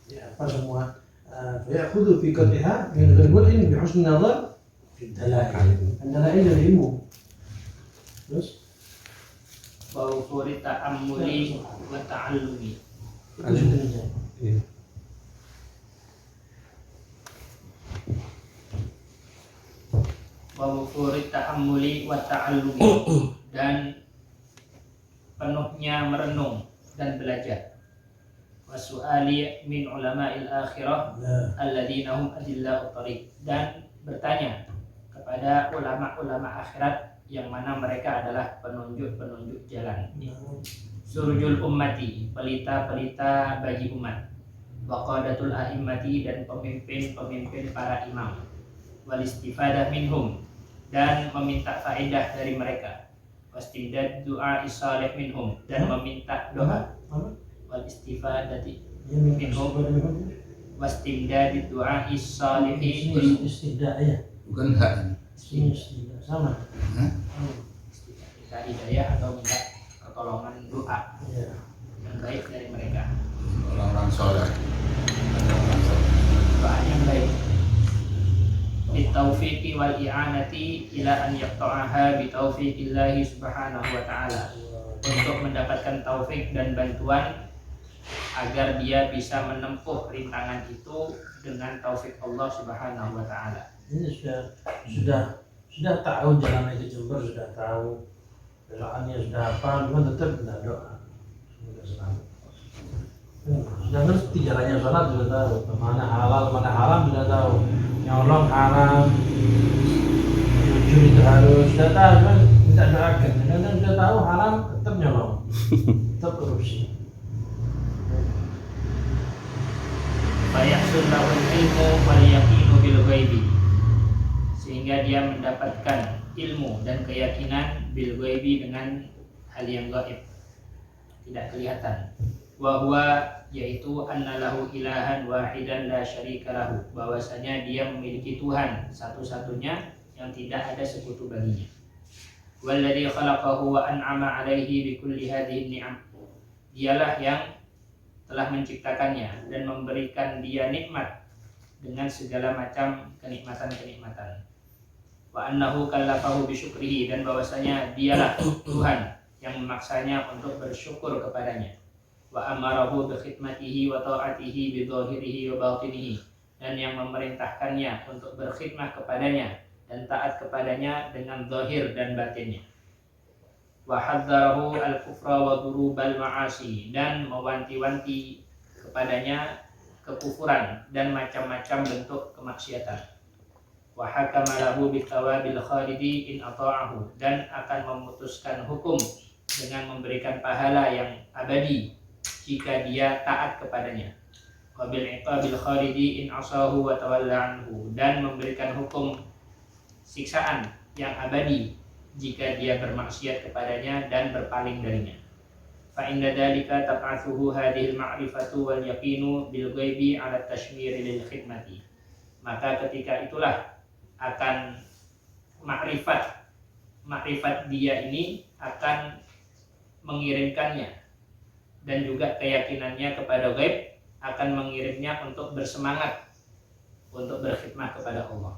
Ya, apa semua فيأخذ في قطعها من غير ملئ بحسن النظر في الدلائل dari ilmu. Terus wa ufuri ta'ammuli wa ta'allumi. Itu sudah dijawab. Iya. Wa ufuri ta'ammuli wa ta'allumi, dan penuhnya merenung dan belajar. Wa su'ali min ulama'il akhirah alladzina hum adillahu thariq, dan bertanya kepada ulama-ulama akhirat yang mana mereka adalah penunjuk-penunjuk jalan. Surujul ummati, pelita-pelita bagi umat. Wa qadatul a'immati, dan pemimpin-pemimpin para imam. Wal istifadah minhum, dan meminta faedah dari mereka. Wastimdad du'a salih minhum, dan meminta doa. Wal istifadati minhum, wastimdad du'a salih Istidah ya. Bukan hak ini. Istidah sama. minta hidayah atau minta pertolongan doa Ya. yang baik dari mereka, Orang-orang soleh. doa yang baik. Bitaufiqi wal i'anati ila an yaqta'aha bitaufiqillahi subhanahu wa ta'ala, untuk mendapatkan taufik dan bantuan agar dia bisa menempuh rintangan itu dengan taufik Allah subhanahu wa ta'ala. Ini sudah tahu jalannya ke Jember, sudah tahu belokannya, sudah apa, cuma tetap tidak doa. Sudah selamat. Sudah ngerti jalannya sholat, sudah tahu mana halal mana haram, sudah tahu nyolong haram, jujur itu harus, sudah tahu, cuma minta doakan. Kadang sudah tahu haram tetap nyolong, tetap korupsi. Fayahsul lahul ilmu wal yaqinu bil ghaibi, sehingga dia mendapatkan ilmu dan keyakinan bil ghaibi, dengan hal yang gaib, tidak kelihatan. Wa huwa, yaitu annalahu ilahan wahidan la syarika lahu, bahwasanya dia memiliki Tuhan satu-satunya yang tidak ada sekutu baginya. Walladzi khalaqahu wa an'ama 'alaihi bi kulli hadhihi ni'am, dialah yang telah menciptakannya dan memberikan dia nikmat dengan segala macam kenikmatan-kenikmatan. Wa annahu kallafahu bisyukrihi, dan bahwasanya dialah Tuhan yang memaksanya untuk bersyukur kepadanya. Wa amarahu bi khidmatihi wa ta'atihi bi dhahirihi wa batinihi, dan yang memerintahkannya untuk berkhidmat kepadanya dan taat kepadanya dengan zahir dan batinnya. Wa hadzarahu al-kufra wa durubal ma'asi, dan mewanti-wanti kepadanya kekufuran dan macam-macam bentuk kemaksiatan. Wa hakama lahu bithawabil khalidi in ata'ahu, dan akan memutuskan hukum dengan memberikan pahala yang abadi jika dia taat kepadanya. Wa bil iqabil khalidi in asahu wa tawalla anhu, dan memberikan hukum siksaan yang abadi jika dia bermaksiat kepadanya dan berpaling darinya. Fa inna dzalika tab'atsuhu hadhil ma'rifatu wal yaqinu bil ghaibi 'ala tashmiri lil khidmati. Maka ketika itulah akan makrifat dia ini akan mengirimkannya, dan juga keyakinannya kepada ghaib akan mengirimnya untuk bersemangat untuk berkhidmat kepada Allah.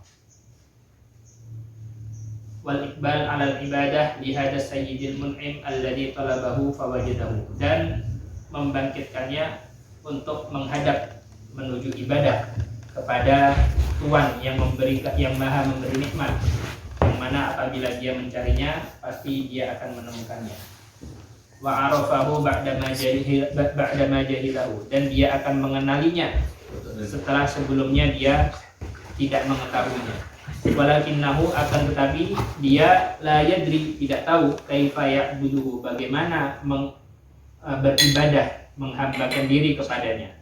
Wal iqbal 'alal ibadah li hadha sayyidil mun'im alladhi talabahu fawajadahu, dan membangkitkannya untuk menghadap menuju ibadah kepada Tuhan yang maha memberi nikmat, yang mana apabila dia mencarinya pasti dia akan menemukannya. Wa arafahu ba'da ma jahilahu, dan dia akan mengenalinya setelah sebelumnya dia tidak mengetahuinya. Walakinnahu, akan tetapi dia la yadri, tidak tahu, kaifa ya'buduhu, bagaimana beribadah, menghambakan diri kepadanya.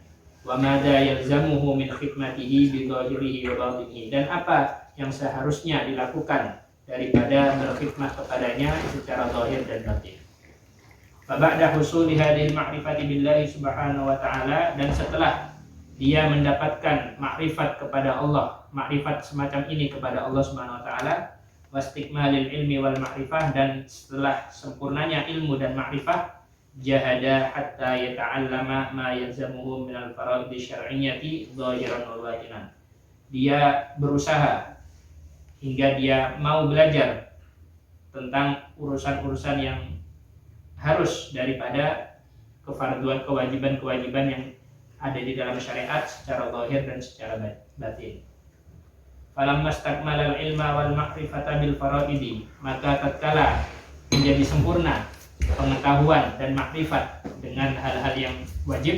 Wa madza yalzamuhu min khidmatihi bi dhahirihi wa batinihi, dan apa yang seharusnya dilakukan daripada berkhidmat kepadanya secara zahir dan batin. Fa ba'da husuli hadhil ma'rifati billahi subhanahu wa ta'ala, dan setelah dia mendapatkan makrifat kepada Allah, makrifat semacam ini kepada Allah Subhanahu wa taala, wastikmalil ilmi wal makrifah, dan setelah sempurnanya ilmu dan makrifah, jahada hatta yata'allama ma yalzamuhu minal faraid syar'iyyati dhahiran wa batinan. Dia berusaha hingga dia mau belajar tentang urusan-urusan yang harus daripada kefarduan, kewajiban-kewajiban yang ada di dalam syariat secara zahir dan secara batin. Falamma stakmalal ilma wal ma'rifata bil faraidi, maka tatkala menjadi sempurna pengetahuan dan makrifat dengan hal-hal yang wajib,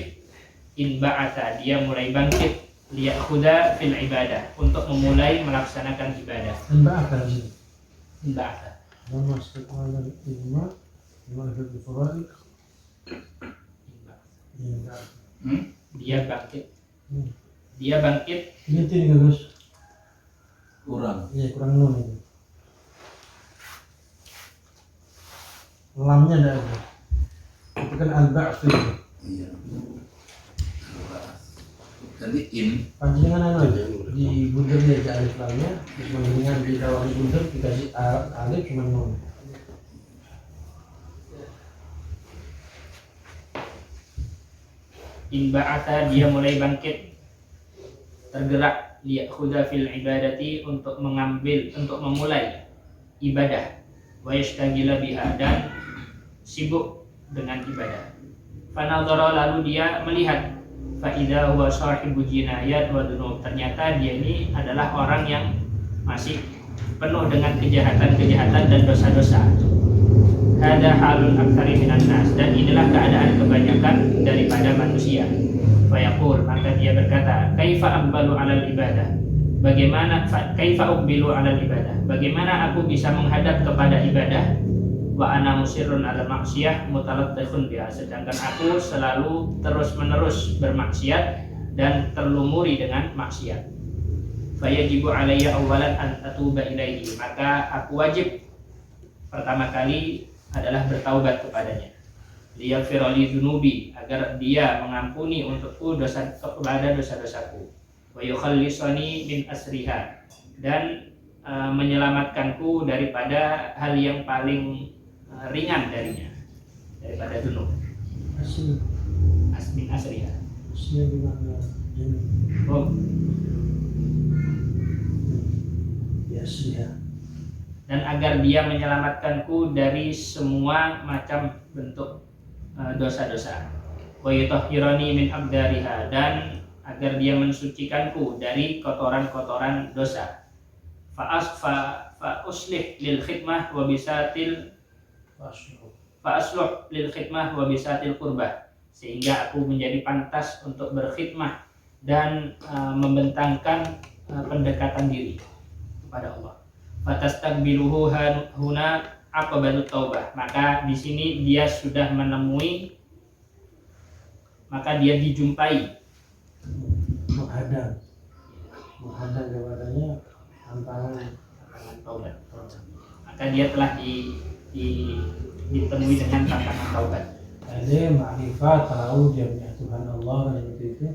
inba'ata, dia mulai bangkit, liya'khudha fil ibadah, untuk memulai melaksanakan ibadah. Inba'ata di sini. Inba'ata. Lama istiqmalal ilma ma'rifatul faraid. Dia bangkit. Dia bangkit. Ganti nih Gus. Kurang. Iya, kurang nun itu. Lamnya ada apa? Itu kan al-ba'ts itu. Iya. Jadi in. Panjangan aja di bundar dia ada alif lamnya, terus mendingan di dalam bundar dikasih alif cuma nun. Inba'ata, dia mulai bangkit, tergerak, liya'khudha fil ibadati, untuk mengambil, untuk memulai ibadah, wa yashtagila biha, dan sibuk dengan ibadah. Fanadhara, lalu dia melihat, fa idza huwa sahibu jinayat wa dunub, ternyata dia ini adalah orang yang masih penuh dengan kejahatan-kejahatan dan dosa-dosa. Hada halul aktsari minan nas, dan inilah keadaan kebanyakan daripada manusia. Fayaqul, maka dia berkata, kaifa aqbalu 'alal ibadah? Kaifa uqbilu 'alal ibadah? Bagaimana aku bisa menghadap kepada ibadah? Wa ana musirrun 'ala maksiyah mutalattifun biha, sedangkan aku selalu terus-menerus bermaksiat dan terlumuri dengan maksiat. Fayajibu 'alayya awwalan an atuba ilaihi, maka aku wajib pertama kali adalah bertaubat kepadanya. Liyaghfira li dzunubi, agar dia mengampuni untukku kepada dosa-dosaku. Wa yukhallisani min asriha, dan menyelamatkanku daripada hal yang paling ringan darinya, daripada dzunub. Asmin asriha. Aslinya gimana? Oh, Ya asliha. dan agar dia menyelamatkanku dari semua macam bentuk dosa-dosa. Wa yutahhirani min abdariha, dan agar dia mensucikanku dari kotoran-kotoran dosa. Fa uslih lil khidmah wa bisatil lil khidmah wa bisatil qurbah, sehingga aku menjadi pantas untuk berkhidmah dan membentangkan pendekatan diri kepada Allah. Fatastaqbiluhu huna aqbatut taubah, maka di sini dia sudah menemui, maka dia dijumpai menghadap kepadanya tantangan taubat. Maka dia telah ditemui dengan tantangan taubat. Ada ma'rifat, tahu dia punya Tuhan Allah dan itu,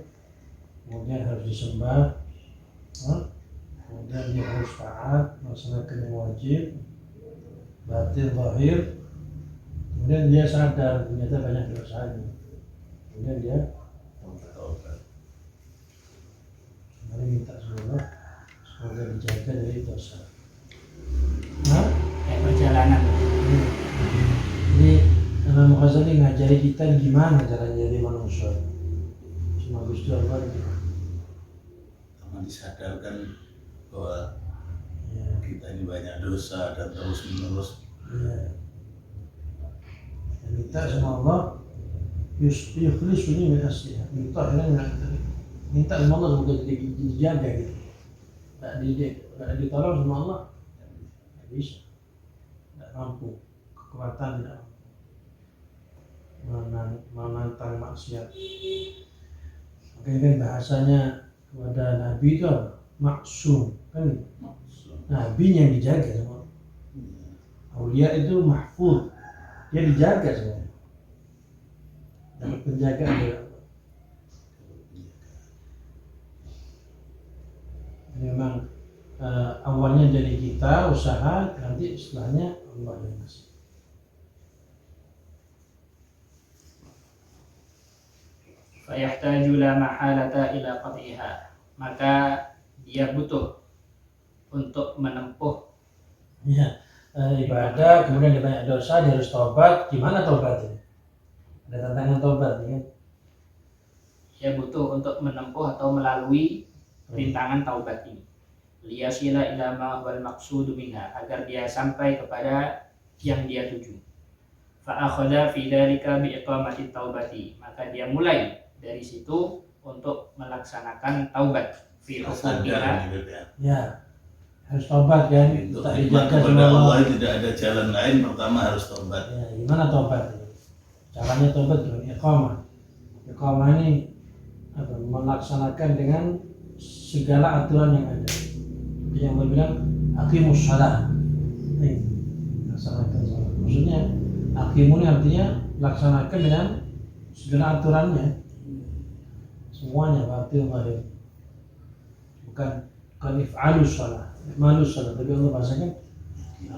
kemudian harus disembah, kemudian dia harus taat, melaksanakan yang wajib, batin, zahir, kemudian dia sadar ternyata banyak dosanya, kemudian dia taubat. Mari minta semoga dijaga dari dosa. Kayak perjalanan. Jadi Imam Ghazali ngajari kita gimana caranya jadi manusia. Cuma Gusti Allah Karena disadarkan bahwa ya, kita ini banyak dosa dan terus menerus. ya. Dan minta sama Allah yukhlis ini min asliha. Minta sama Allah semoga dijaga gitu. Tidak ditolong sama Allah, tidak bisa, tidak mampu, kekuatan tidak menantang maksiat. Makanya kan bahasanya kepada Nabi itu apa? Maksum, kan? Nabi yang dijaga sama Allah. Aulia itu mahfuz, dia dijaga sebenarnya, dapat penjagaan dari Allah. Memang awalnya dari kita usaha, nanti setelahnya Allah yang ngasih. fayahtaju la mahalata ila qat'iha, maka dia butuh untuk menempuh Iya, ibadah kemudian dia banyak dosa, dia harus tobat. Gimana tobatnya? Ada tantangan tobat, ya kan? dia butuh untuk menempuh atau melalui rintangan taubat ini. Liyasila ila ma wal maqsudu minha, agar dia sampai kepada yang dia tuju. Fa akhadha fi dzalika bi iqamati taubati, maka dia mulai dari situ untuk melaksanakan taubat fi hukumiha. Sadar gitu ya. Ya, harus tobat kan? Untuk Tak khidmat dijaga kepada sama Allah. Allah tidak ada jalan lain, pertama harus tobat. Ya, gimana tobat? Caranya tobat dengan iqamah. Iqamah ini apa? Melaksanakan dengan segala aturan yang ada. Yang berbilang aqimus shalah. Laksanakan salat. Maksudnya aqimu ini artinya laksanakan dengan segala aturannya. Semuanya batil zahir. Bukan if'alus shalah, malus shalah, tapi Allah bahasakan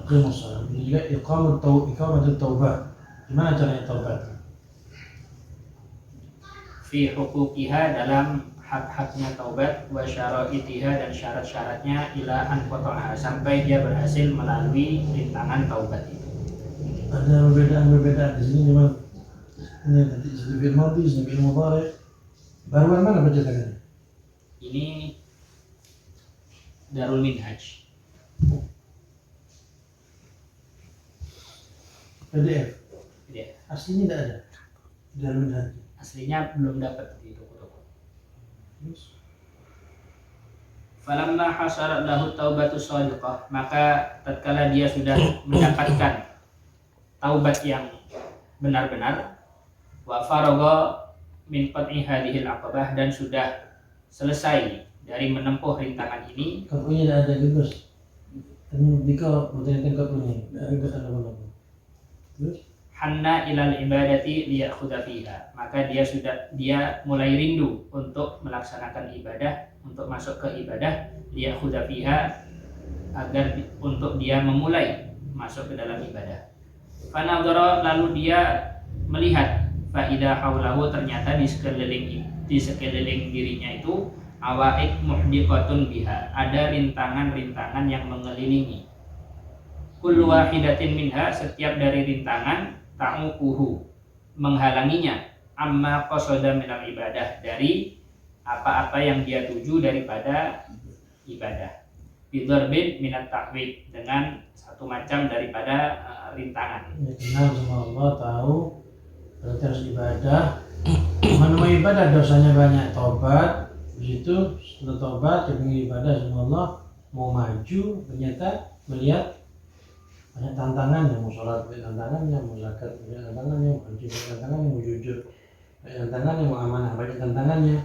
aqimus shalah. Ini juga iqamatut taubah. Gimana caranya taubat? Fi hukukiha, dalam hak-haknya taubat, wa syara'itiha, dan syarat-syaratnya, ila an qata'aha, sampai dia berhasil melalui rintangan taubat itu. Ada perbedaan di sini memang. Ini tadi sini fi'il madhi, sini fi'il mudhari'. Baruan mana baca tangannya? Ini Darul Minhaj. PDF. Ya, Aslinya tidak ada. Dalam minhaj. aslinya belum dapat di toko-toko. Falamma hasarat lahu taubatu shadiqah, maka tatkala dia sudah mendapatkan taubat yang benar-benar, wa faragha min qat'i hadhil aqabah, dan sudah selesai dari menempuh rintangan ini, Kartunya tidak ada Gus. Tadi Dika bertanya kartunya. Tapi Gus ada apa? Terus? hanna ilal ibadati liyakhudha fiha, maka dia mulai rindu untuk melaksanakan ibadah, untuk masuk ke ibadah, liyakhudha fiha, agar untuk dia memulai masuk ke dalam ibadah. Fanadhara, lalu dia melihat, faida haulahu, ternyata di sekeliling dirinya itu awaik muhdiqatun biha, ada rintangan-rintangan yang mengelilingi. Kullu wahidatin minha, setiap dari rintangan, ta'uquhu, menghalanginya, amma qasada minal ibadah, dari apa-apa yang dia tuju daripada ibadah. Bidarbin minat ta'wid, dengan satu macam daripada rintangan. Ya, kenal sama Allah, tahu berarti harus ibadah. Mana ibadah dosanya banyak, tobat. Di situ setelah tobat, ingin ibadah sama Allah, mau maju, ternyata melihat banyak tantangannya, mau sholat banyak tantangannya, mau zakat banyak tantangannya, mau haji banyak tantangannya, mau jujur banyak tantangannya, mau amanah banyak tantangannya.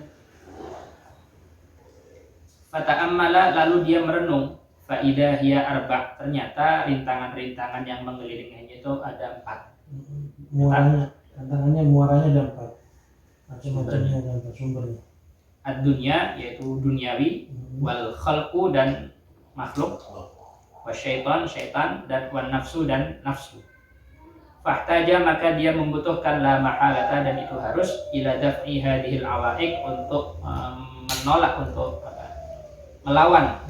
Fata'ammala, lalu dia merenung, fa'idah hiya arba', ternyata rintangan-rintangan yang mengelilinginya itu ada 4. Tantangannya muaranya ada 4, macam-macamnya ada 4 sumbernya. Ad-dunya, yaitu duniawi, wal khalqu, dan makhluk, wasyaitan, syaitan, dan wan nafsu, dan nafsu. Fahtaja, maka dia membutuhkan la mahalata, dan itu harus, ila daf'i hadhil awaik, untuk menolak, untuk melawan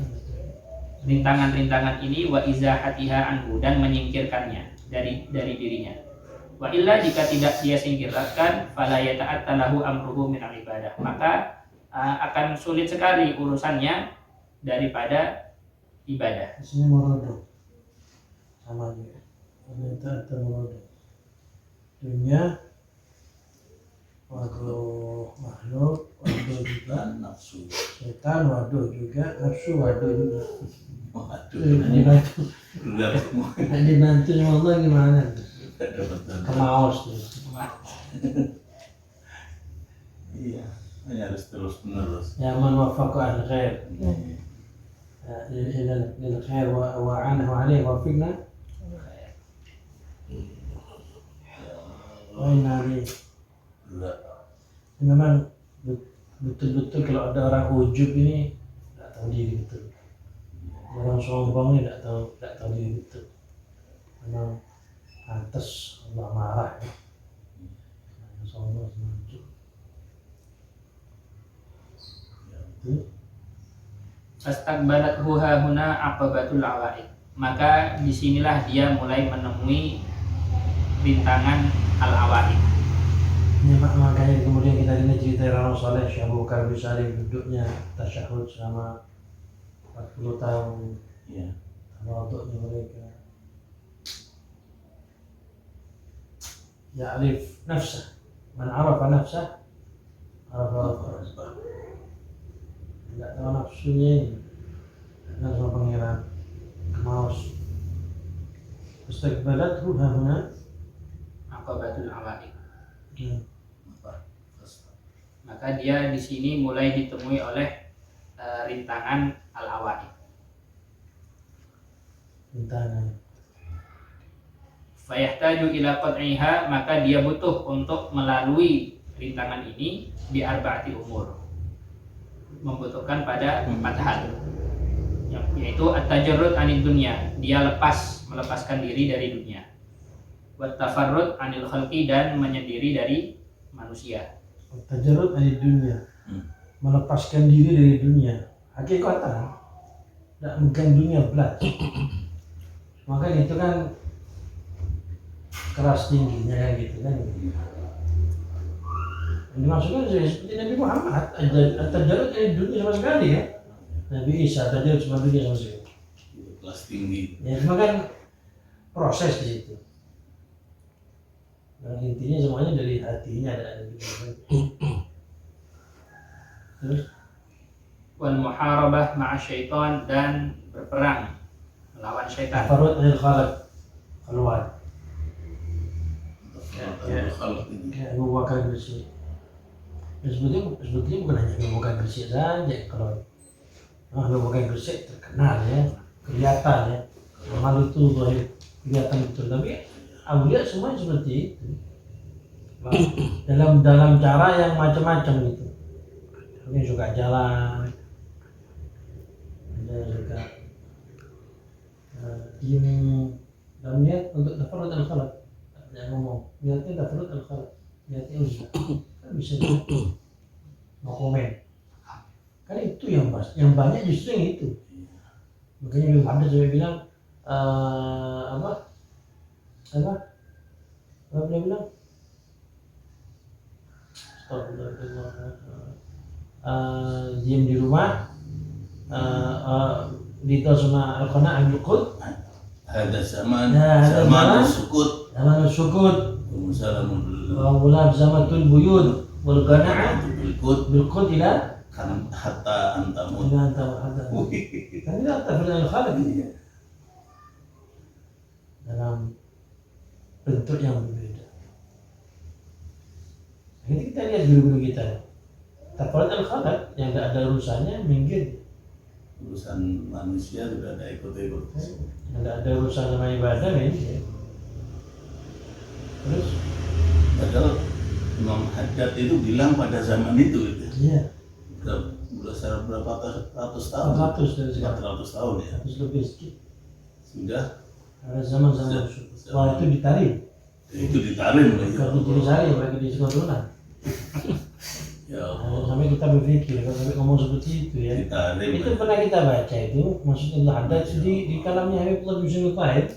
rintangan-rintangan ini, wa izahatiha anhu, dan menyingkirkannya dari dirinya. Wa illa, jika tidak dia singkirkan, fala yata'atta lahu amruhu minal ibadah, maka akan sulit sekali urusannya daripada ibadah. Di sini morodo sama juga. Ternyata ada morodo. Dunia, waduh makhluk, waduh juga Nafsu. setan, waduh juga nafsu, waduh juga. Waduh. Dibantu, Udah semua. dibantu sama Allah gimana? Dapat. Kemaus tuh. Iya. Ini harus terus menerus. Ya man wafaqa al khair. Lil khair wa anhu alaihi wa fiqna. Wa inna li. Memang betul-betul kalau ada orang ujub ini tidak tahu diri betul. Orang sombong ini tidak tahu diri betul. Memang pantas Allah marah ya. Sombong sama ujub. Fastaqbalathu hahuna aqabatul awaid. Maka disinilah dia mulai menemui rintangan al-awaid. Ini makanya kemudian kita dengar cerita orang soleh Syekh Abu Bakar bin Salim duduknya tasyahud selama 40 tahun. Iya. Tawaduknya mereka. Ya'rif nafsah. Man arafa nafsah arafa rabbah. Tidak tahu nafsunya ini. Dan sama pangeran maus. Istaqbalathu hahuna Aqabatul awaid. Apa? Maka dia di sini mulai ditemui oleh rintangan al-awaid. rintangan. Fayahtaju ila qat'iha, maka dia butuh untuk melalui rintangan ini di arba'ati umur. Membutuhkan pada 4 hal. Yaitu at-tajarrud anid dunya, dia melepaskan diri dari dunia. Wat tafarrud anil khalqi, dan menyendiri dari manusia. Tajarrud dari dunia, melepaskan diri dari dunia. Hakikatan tidak megang dunia belas. Maka itu kan keras tingginya kan gitu kan. Yang dimaksudkan seperti Nabi Muhammad, tajarrud dari dunia sama sekali ya. Nabi Isa tajarrud sama dunia sama sekali. Itu kelas tinggi. Ya cuma kan proses di situ. Dan intinya semuanya dari hatinya ada terus Wal muharabah ma'a syaitan, dan berperang melawan syaitan. tafarrud anil khalq keluar. Kalau ini. Kayak Abu Bakar Gresik. Dan sebetulnya bukan hanya Abu Bakar Gresik saja kalau Abu Bakar Gresik terkenal ya, kelihatan ya, malu itu kelihatan betul. Tapi Aulia semuanya seperti itu. dalam cara yang macam-macam gitu. Ada yang suka jalan, ada yang suka diem dan niat untuk tafarrud al-khalq. Jangan ngomong, niatnya tafarrud al-khalq, niatnya usaha. Kan bisa gitu. Mau komen. Kan itu yang banyak justru yang itu. Makanya belum ada saya bilang apa dia bilang diem di rumah dito sama al-qana al-qud Ada zaman Ya, zaman sukut. zaman sukut Assalamualaikum. wa mulab zamatul buyut wal qana'a Berikut bil qud ila kan hatta antamun. ila anta kan itu tafsir al-khalq dalam bentuk yang berbeda. Ini kita lihat guru-guru kita. Tafarat al-khalq yang tidak ada urusannya minggir. Urusan manusia sudah ada ikut-ikut. Tidak ada urusan sama ibadah minggir. Terus? Padahal Imam Haddad itu bilang pada zaman itu gitu. Iya. Berapa ratus tahun? 400 dari sekarang. 400 tahun ya. 100 lebih sedikit. Sudah. Ada zaman wah itu ditarik. Itu ditarik lagi. Bukan di sari, bagi di sekolah. Ya Sampai kita berpikir kalau sampai ngomong seperti itu ya. ditarik. Itu pernah kita baca itu maksudnya Haddad di kalamnya Habibullah bin Sulaiman.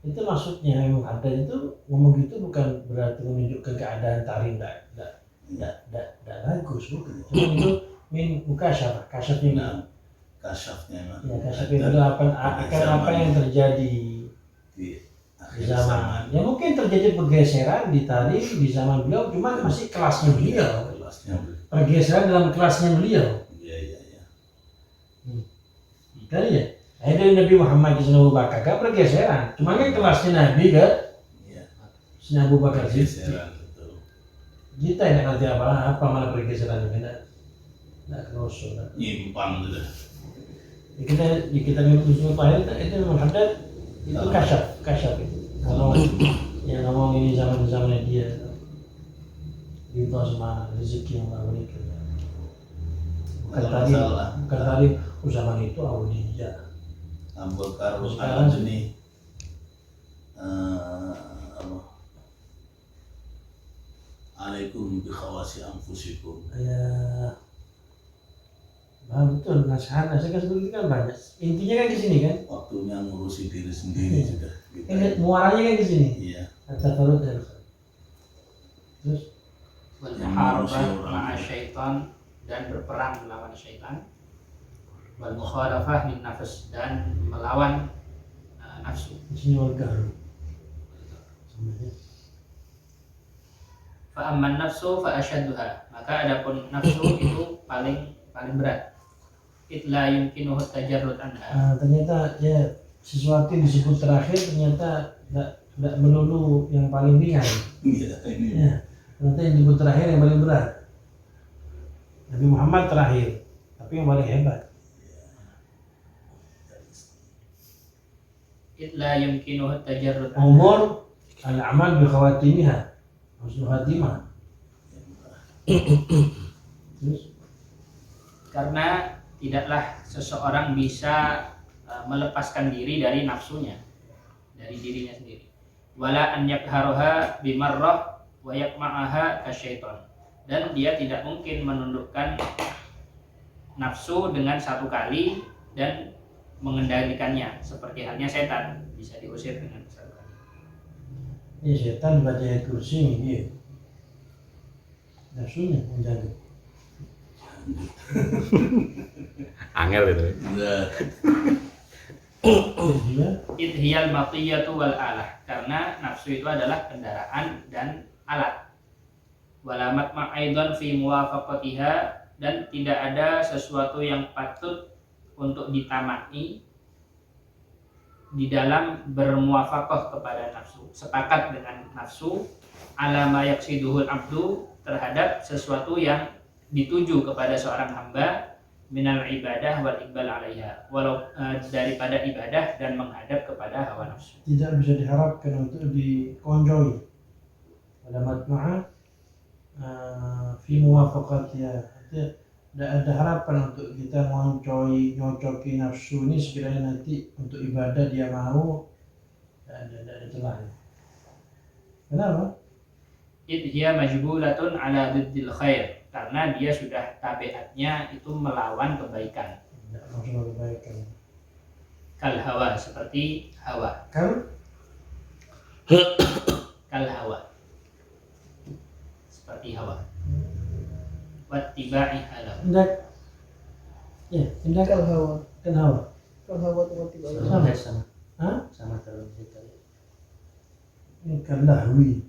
Itu maksudnya Imam Haddad itu ngomong gitu bukan berarti menunjukkan keadaan taring tidak bagus, bukan. Cuma itu min mukasyafah, kasyafnya gitu. Nah, kasyafnya Ya kasyafnya itu apa yang terjadi di di zaman. Ya mungkin terjadi pergeseran di taring di zaman beliau, cuma masih kelasnya beliau. kelasnya. Pergeseran dalam kelasnya beliau. Iya. Kali ya. Dari Nabi Muhammad ke Abu Bakar kan pergeseran. Cuma kan kelasnya Nabi kan. Iya. Sina Abu Bakar sih. Pergeseran betul. Kita yang ngerti apa mana pergeseran ini tidak kerosot. Nyimpang sudah. Kita musuh Tahir itu memang Haddad itu kasyaf itu. Yang ngomong ini zaman dia. Itu sama rezeki yang Allah berikan. Bukan tadi zaman itu Aulia. Abu Bakar Sekarang ini alaikum bi khawasi anfusikum. Ya Nah, betul, nasihat kan seperti itu kan banyak. Intinya kan ke sini kan. Waktunya ngurusi diri sendiri sudah. Kita, Kan muaranya kan ke sini. iya. At-tafarrud ya. Terus wal Yang muharabah manusia orang ma'a itu. syaitan, dan berperang melawan syaitan, wal mukhalafah lin nafs, dan melawan nafsu. di sini warga. Sebenarnya Fa amman nafsu fa asyadduha, maka adapun nafsu itu paling berat. Itla yumkinuhu tajarrud anha. ternyata ya sesuatu yang disebut terakhir ternyata tidak melulu yang paling ringan. Iya, ini. Ya, ternyata yang disebut terakhir yang paling berat. Nabi Muhammad terakhir, tapi yang paling hebat. Itla yumkinuhu tajarrud anha. Umur al-amal bi khawatimiha, husnul khatimah. Terus Karena tidaklah seseorang bisa melepaskan diri dari nafsunya, dari dirinya sendiri. Wala an yakharuha bimarrah wa yakma'aha kasyaiton. Dan dia tidak mungkin menundukkan nafsu dengan satu kali dan mengendalikannya, seperti halnya setan bisa diusir dengan satu kali. ini setan baca ayat kursi ini dia. Nafsunya menjaga. Angel itu. Udah. Dia Idhiyal maqiyatu wal alah, karena nafsu itu adalah kendaraan dan alat. Walamat ma'aidon fi muwafaqatiha, dan tidak ada sesuatu yang patut untuk ditamani di dalam bermuwafaqah kepada nafsu, sepakat dengan nafsu, ala ma yaqsiduhul abdu, terhadap sesuatu yang dituju kepada seorang hamba, minal ibadah wal iqbal alaiha, walau daripada ibadah dan menghadap kepada hawa nafsu. tidak bisa diharapkan untuk dikonjoi pada matma'a fi muwafaqatiha. Tidak ada harapan untuk kita nyocoki nafsu ini sekiranya nanti untuk ibadah dia mau. Tidak ada celahnya. Kenapa? Idhiya majbulatun ala diddil khair, karena dia sudah tabiatnya itu melawan kebaikan. Tidak langsung kebaikan. Kal hawa, seperti hawa. Kan Kal hawa, seperti hawa. Wattiba'i halau. hendak ya hendak Kal hawa. kan hawa. Kal hawa tiba-tiba. Sama. Hah? Sama kalau kita. Ini kan lahwi.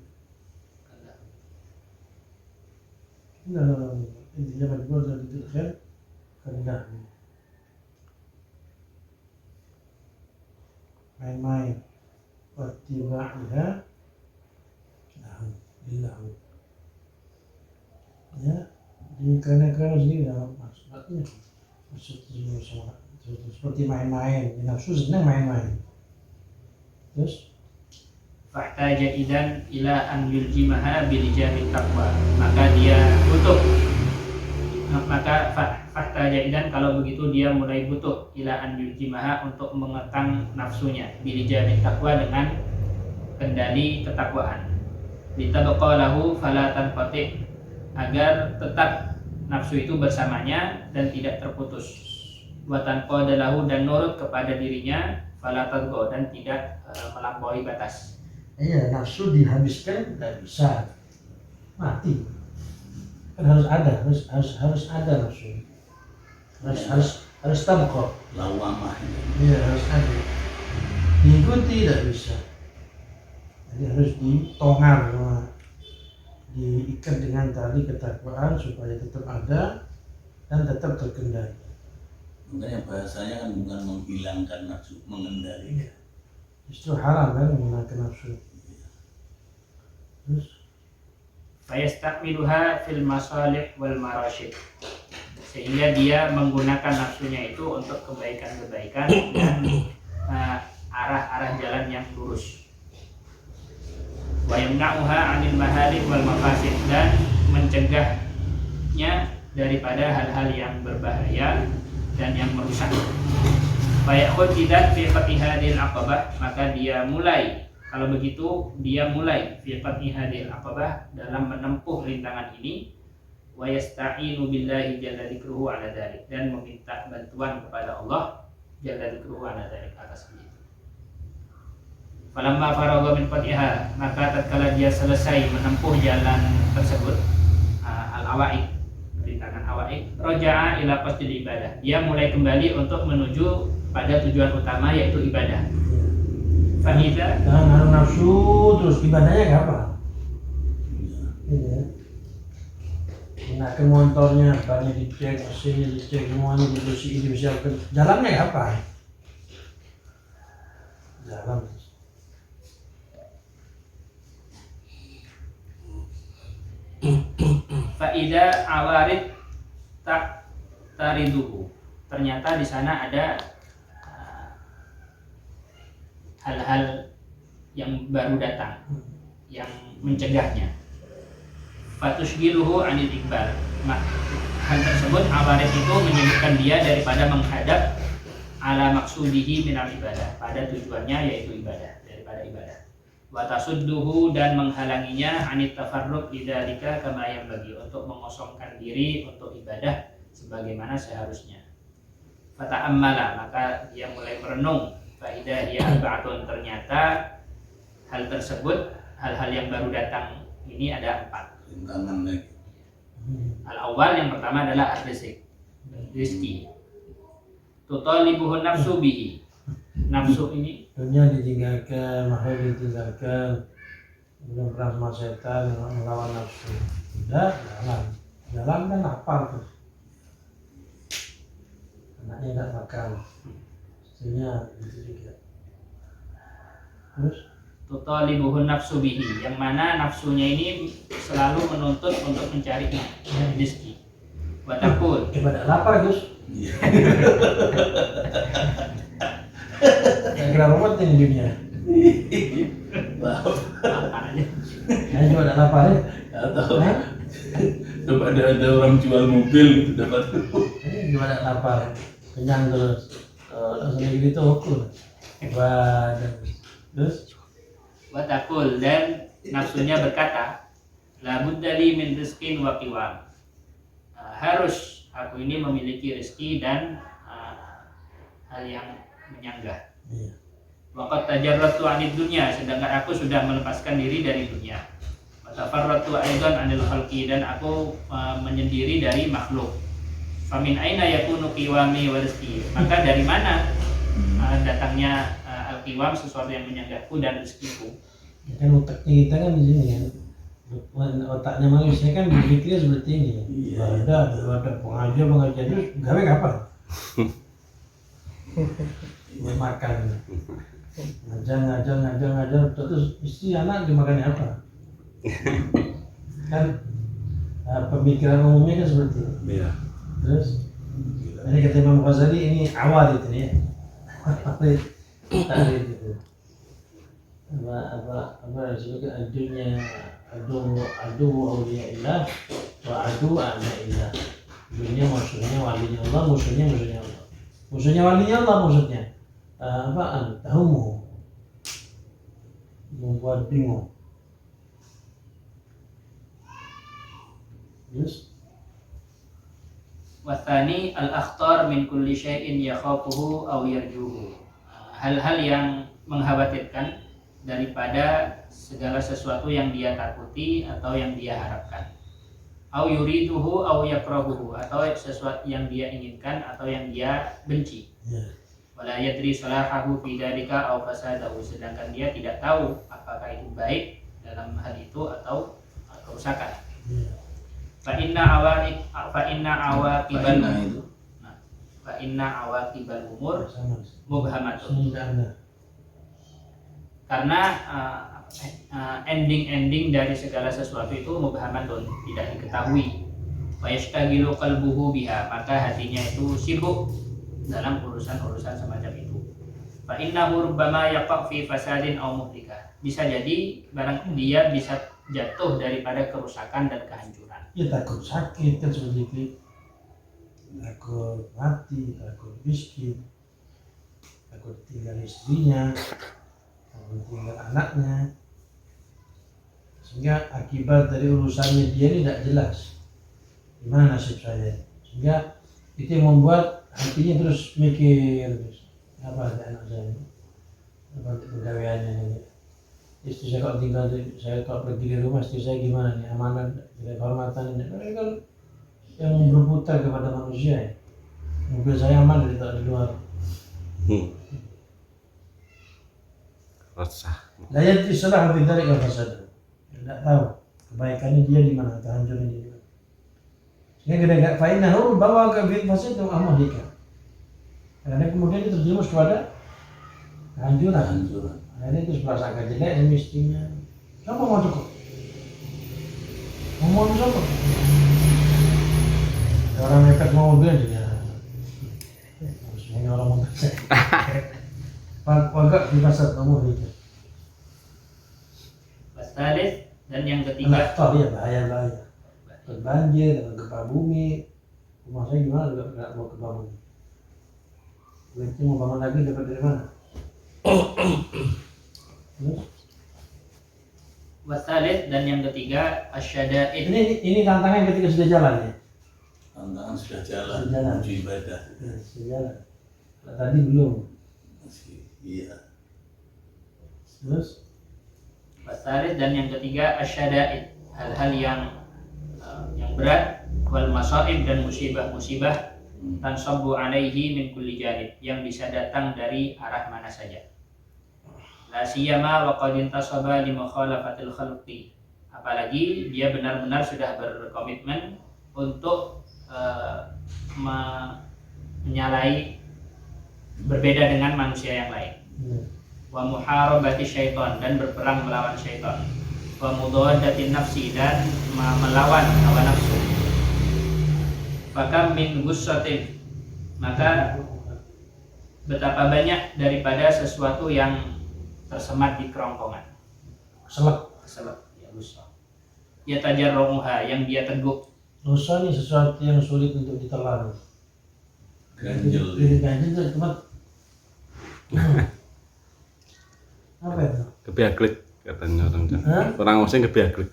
لا إذا جاب الجوز للخير خلاه main-main wattiba'ha lahu billahu ya di karena sendiri maksudnya seperti main-main nafsu senang main-main terus Fahtaja idan ila an yuljimaha bilijahit taqwa, maka dia butuh, maka fahtaja idan, kalau begitu dia mulai butuh ila an yuljimaha, untuk mengekang nafsunya bilijahit taqwa, dengan kendali ketakwaan. Litabqa lahu fala tanqati, agar tetap nafsu itu bersamanya dan tidak terputus. Wa tanqada lahu, dan nurut kepada dirinya, fala tadqa, dan tidak melampaui batas. iya nafsu dihabiskan tidak bisa mati kan harus ada harus ada nafsu harus tabqa Lawamah. iya harus ada diikuti tidak bisa jadi harus ditongar diikat dengan tali ketakwaan supaya tetap ada dan tetap terkendali. Makanya bahasanya kan bukan menghilangkan nafsu, mengendalikan. Justru haram kan menggunakan nafsu. Terus Fayastakmiluha fil masalih wal marasyid, sehingga dia menggunakan nafsunya itu untuk kebaikan-kebaikan dan arah-arah jalan yang lurus. Wa yamna'uha 'anil maharik wal mafasid, dan mencegahnya daripada hal-hal yang berbahaya dan yang merusak. Fayaqud idan fi fatihadil aqabah, maka dia mulai, kalau begitu dia mulai fi fatihadil aqabah, dalam menempuh rintangan ini. wa yasta'inu billahi jalla dzikruhu ala dzalik, dan meminta bantuan kepada Allah jalla dzikruhu ala dzalik atas hal itu. Falamma faragha min qatiha, maka tatkala dia selesai menempuh jalan tersebut, al-awaid, rintangan awaid, raja'a ila qasdil ibadah, dia mulai kembali untuk menuju pada tujuan utama yaitu ibadah. Fahida, jangan nafsu terus ibadahnya nggak apa? Iya. Gunakan motornya, banyak dicek, mesinnya dicek, semuanya dibersihin, dibersihkan. Jalannya nggak apa? Jalan. faida awarid tak tariduhu, ternyata di sana ada hal-hal yang baru datang yang mencegahnya. Fatushgiluhu anil iqbal, hal tersebut awarid itu menyebutkan dia daripada menghadap ala maksudihi minal ibadah, pada tujuannya yaitu ibadah, daripada ibadah. Wa tasudduhu, dan menghalanginya anit tafarruq lidzalika kama yang bagi, untuk mengosongkan diri untuk ibadah sebagaimana seharusnya. Fata'ammala, maka dia mulai merenung. Faidah ya arba'atun, ternyata hal tersebut, hal-hal yang baru datang ini ada 4 rintangan lagi. Al-awwal, yang pertama adalah rizki. Tutalibuhun nafsu bihi, nafsu ini dunia ditinggalkan, makhluk ditinggalkan, belum pernah sama setan, melawan nafsu. Udah jalan kan lapar tuh, anaknya nggak makan, istrinya gitu juga. Terus tutalibuhun nafsu bihi, yang mana nafsunya ini selalu menuntut untuk mencari rezeki. Watakul, pada lapar Gus. Iya. Yang kira ruwet ini dunia. Hanya cuma ada lapar ya. Atau coba ada orang jual mobil gitu dapat. Cuma ada lapar, kenyang terus. Langsung gitu ukur. Badan. Terus watakul, dan nafsunya berkata, la buddali min rizqin wa qiwam, harus aku ini memiliki rezeki dan hal yang menyanggah. iya. Waqad tajarratu 'anid dunya, sedangkan aku sudah melepaskan diri dari dunia. Wa tafarratu aidan 'anil khalqi, dan aku menyendiri dari makhluk. Famin aina yakunu qiwami wa rizqi, maka dari mana datangnya al-qiwam, sesuatu yang menyanggahku dan rezekiku. Ya kan otaknya kita kan di sini kan. Otaknya manusia kan berpikirnya seperti ini. Iya. Ada pengajar itu gawe kapan? Buat makan. Ngajar terus istri anak dimakannya apa? Kan pemikiran umumnya kan seperti itu. Iya. Terus ini kata Imam Ghazali, ini awal itu ya. Tadi itu. Apa disebut adunya adu awliyaillah wa adu a'daillah. Dunia maksudnya walinya Allah, musuhnya Allah. Musuhnya walinya Allah maksudnya tahumu, membuat bingung. Terus Wathani al-akhtar min kulli syai'in yakhafuhu aw yarjuhu, hal-hal yang mengkhawatirkan daripada segala sesuatu yang dia takuti atau yang dia harapkan. Au yuriduhu au yakrahuhu, atau sesuatu yang dia inginkan atau yang dia benci. Wala yadri salahahu fi dzalika aw fasadahu, sedangkan dia tidak tahu apakah itu baik dalam hal itu atau kerusakan. Fa inna awaqibal umur mubhamatun, karena ending-ending dari segala sesuatu itu mubhamatun, tidak diketahui. Wa yashtagilu qalbuhu biha, maka hatinya itu sibuk dalam urusan-urusan semacam itu. Fa innahu rubbama yaqa fi fasadin aw muhlika, bisa jadi barang dia bisa jatuh daripada kerusakan dan kehancuran. Ya takut sakit kan seperti itu, takut mati, takut miskin, takut tinggal istrinya, takut tinggal anaknya, sehingga akibat dari urusannya dia ini tidak jelas. gimana nasib saya, sehingga itu yang membuat hatinya terus mikir terus, apa ada anak saya, apa pegawaiannya ini, istri saya kalau tinggal, saya kalau pergi di rumah istri saya gimana nih, amanah, tidak kehormatan ini, mereka kan yang berputar kepada manusia ya. Mobil saya aman dari di luar. Resah. Layat istilah hati dari fasad. Tidak tahu kebaikannya dia di mana, kehancurannya dia di mana. Sehingga kita fainahu bawa ke fil fasad itu amalika. Karena kemudian itu terjerumus kepada kehancuran. Akhirnya itu prasangka jelek dan istrinya. Siapa mau cukup? Mau siapa? Orang mereka mau mobil juga. Semuanya orang mobil. Agak di pasar umum itu. Wasalis, dan yang ketiga Nggak tahu ya bahaya. Banjir, gempa bumi. Rumah saya gimana juga nggak mau gempa bumi. Duitnya mau bangun lagi dapat dari mana? wasalis, dan yang ketiga asyada'id. Ini tantangan ketika sudah jalan ya. Tantangan sudah jalan, Sudah jalan. menuju ibadah. Ya, sudah jalan. Nah, tadi belum. Masih, iya. Terus Wasalis, dan yang ketiga asyada'id, hal-hal yang berat, wal masaib, dan musibah-musibah tansabbu alaihi min kulli janib, yang bisa datang dari arah mana saja. La siyama wa qad intasaba li mukhalafatil khalqi, apalagi dia benar-benar sudah berkomitmen untuk menyalahi, berbeda dengan manusia yang lain. Wa muharabati syaitan, dan berperang melawan syaitan. Wa mudawadatin nafsi, dan melawan hawa nafsu. Fakam min gussatin, maka betapa banyak daripada sesuatu yang tersemat di kerongkongan. Keselak, ya gussa. Ya tajarrumuha, yang dia teguk. dosa ini sesuatu yang sulit untuk ditelan. Ganjel. Ini ganjil itu cuma apa itu? Kebiaglik katanya orang Jawa. Hah? Orang Osing kebiaglik.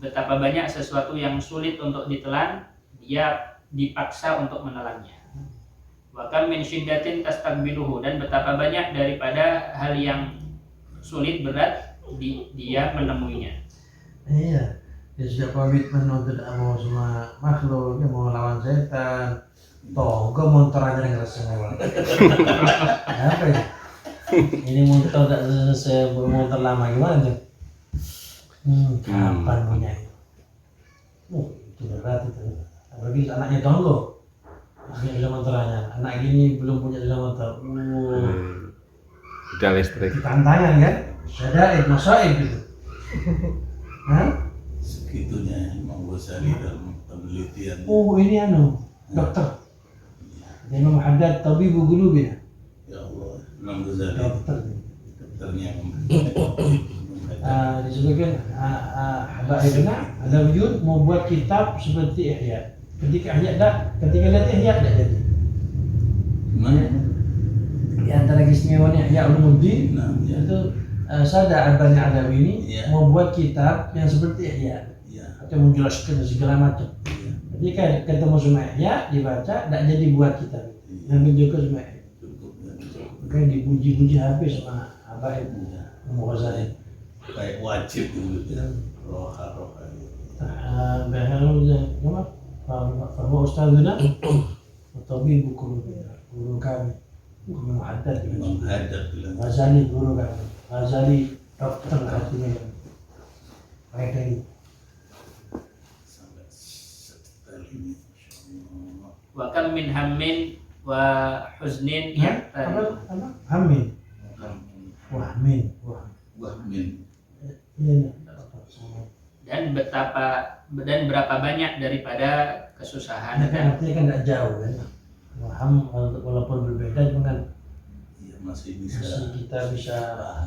Betapa banyak sesuatu yang sulit untuk ditelan, dia dipaksa untuk menelannya. Bahkan min syiddatin tastaqbiluhu, dan betapa banyak daripada hal yang sulit, berat, dia menemuinya. Iya, dia sudah komitmen untuk tidak mau sama makhluk, dia mau lawan setan. Toh, gue motor aja yang ngerasa lewat. Apa ya? Ini motor tak selesai, motor lama gimana tuh? Kapan punya itu? Itu berat itu. Apalagi anaknya tonggo, anaknya bisa motorannya. Anak gini belum punya bisa motor. Tidak listrik. Itu tantangan kan? Ada masaib gitu. Hah? Segitunya Imam Ghazali dalam penelitian. Oh ini dokter. Imam Haddad Tabibu Qulubina. Ya Allah, Imam Ghazali Dokter. dokternya. Disebutkan Habaibna ada wujud mau buat kitab seperti Ihya. Ketika lihat Ihya tidak jadi. Gimana? Di antara keistimewaan Ihya Ulumuddin Nah, ya. itu Sada Albani Adawi ini Iya. mau buat kitab yang seperti Ihya Ya. atau menjelaskan segala macam. Ya. Ketika ketemu sama Ihya dibaca tidak jadi buat kitab. Yang juga sama Ihya. Cukup ya. Makanya dipuji-puji habis sama Habaib Imam Ghazali. Kayak wajib dulu ya. Roha-roha. Bahwa Ustazuna Tabibu Qulubina, guru kami, Imam Haddad Imam Haddad bilang Ghazali guru kami, Ghazali dokter hatinya kami. Baik dari sampai setelah ini. Masya Wa kam min hammin wa huznin apa? Amin. Wahmin. Wahmin. Iya. dan berapa banyak daripada kesusahan Nah, kan artinya kan tidak jauh kan. Waham walaupun berbeda cuma kan Ya masih bisa. masih kita bisa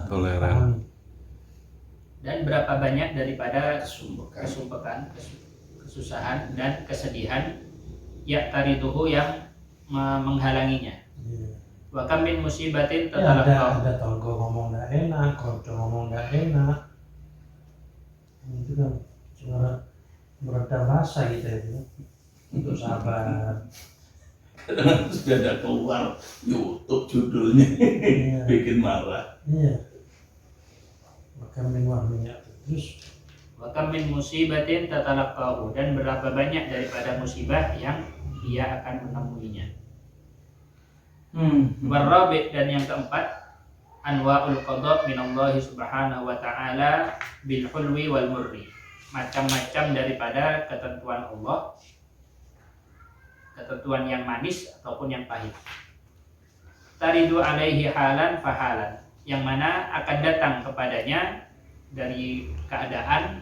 Toleran. pahami. dan berapa banyak daripada Kesumpekan. kesusahan dan kesedihan ya tarituhu yang menghalanginya. Iya. Wa kam min musibatin Ya, ada tatalaqqa. tonggo ngomong nggak enak, konco ngomong nggak enak. Itu kan cuma meredam rasa gitu itu untuk sabar. Kadang sudah ada keluar YouTube judulnya Iya. bikin marah. Iya. Maka minyak terus Wa kam min musibatin tatalaqqahu, dan berapa banyak daripada musibah yang ia akan menemuinya. Warabi, dan yang keempat, anwa'ul qada minallahi subhanahu wa ta'ala bil hulwi wal murri. Macam-macam daripada ketentuan Allah, ketentuan yang manis ataupun yang pahit. Taridu alaihi halan fahalan, yang mana akan datang kepadanya dari keadaan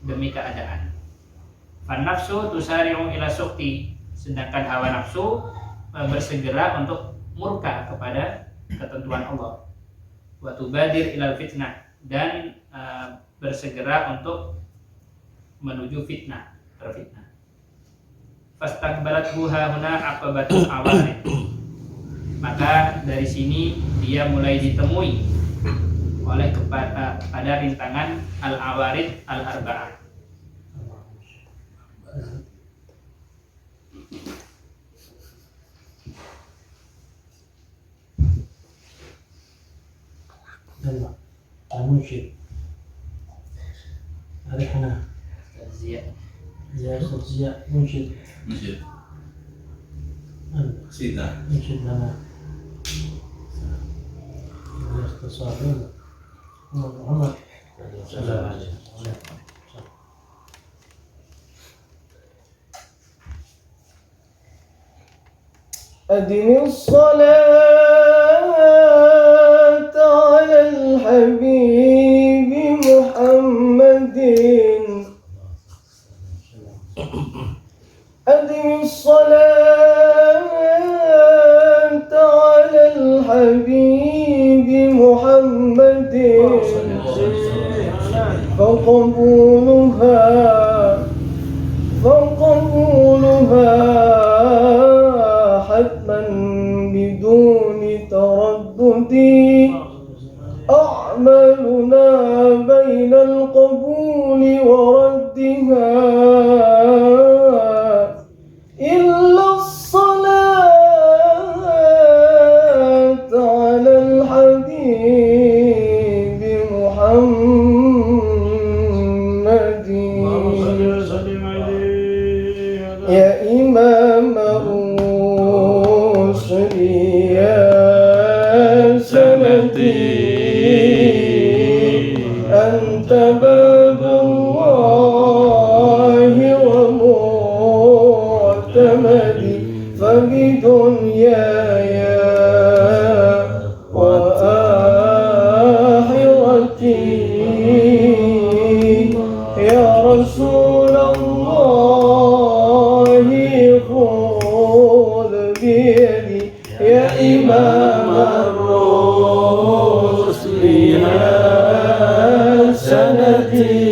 demi keadaan. Fan nafsu tusari'u ila sukti, sedangkan hawa nafsu bersegera untuk murka kepada ketentuan Allah. Wa tubadir ilal fitnah, dan bersegera untuk menuju fitnah, terfitnah. Fastaqbalathu hahuna aqabatul awarid, maka dari sini dia mulai ditemui oleh pada rintangan al-awarid al-arba'ah. يلا المنشد أرحنا Taziyah. يا أستاذ زياء منشد Masjid أنت Sita. منشد لنا يا أستاذ صابر محمد سلام عليكم. أدم الصلاة على الحبيب محمد. أدم الصلاة على الحبيب محمد. فقبولها حتما بدون تردد. أعمالنا بين القبول وردها إلا الصلاة على الحبيب محمد. يا إمام الرسل يا سندي، أنت باب الله ومعتمدي، فبدنياي وآخرتي يا رسول الله خذ بيدي. يا إمام الرسل يا سندي،